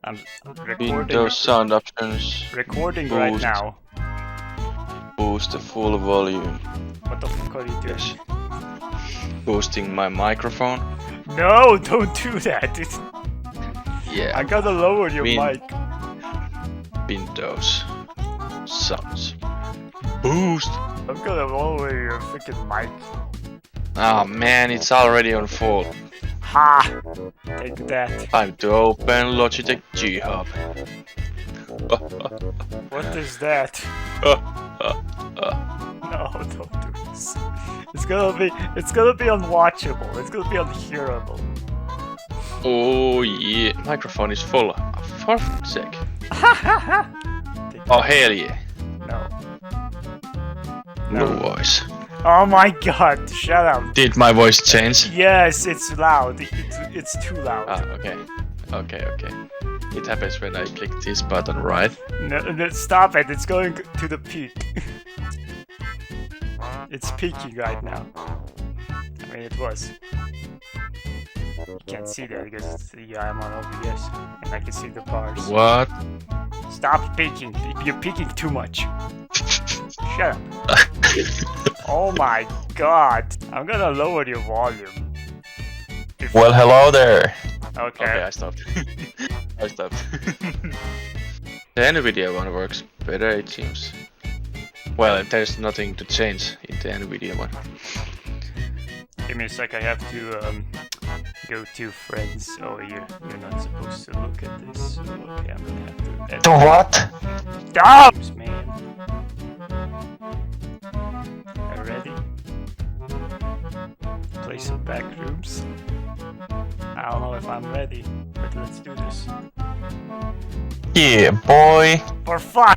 I'm recording. Windows sound options. Recording Boost. right now. Boost the full volume. What the fuck are you doing? Yes. Boosting my microphone. No, don't do that. Yeah. I gotta lower your mic. Windows sounds. Boost. I'm gonna lower your freaking mic. Oh man, it's already on full. Ha! Take that. Time to open Logitech G Hub. What is that? No, don't do this. It's gonna be unwatchable. It's gonna be unhearable. Oh yeah, microphone is full. For fuck's sake. Oh hell yeah. No. No voice. Oh my god, shut up. Did my voice change? Yes, it's loud. It's too loud. Ah, okay. Okay. It happens when I click this button, right? No, stop it. It's going to the peak. It's peaking right now. I mean, it was. You can't see that because I'm on OBS and I can see the bars. What? Stop peaking. You're peaking too much. Shut up. Oh my god. I'm gonna lower your volume. Well, hello there. Okay. Okay, I stopped. I stopped. The NVIDIA one works better, it seems. Well, there's nothing to change in the NVIDIA one. Give me a sec, I have to go to friends. Oh, you're not supposed to look at this. Okay, I'm gonna have to edit. To what? Stop, man. Are you ready? Play some Backrooms. I don't know if I'm ready, but let's do this. Yeah, boy. For fun!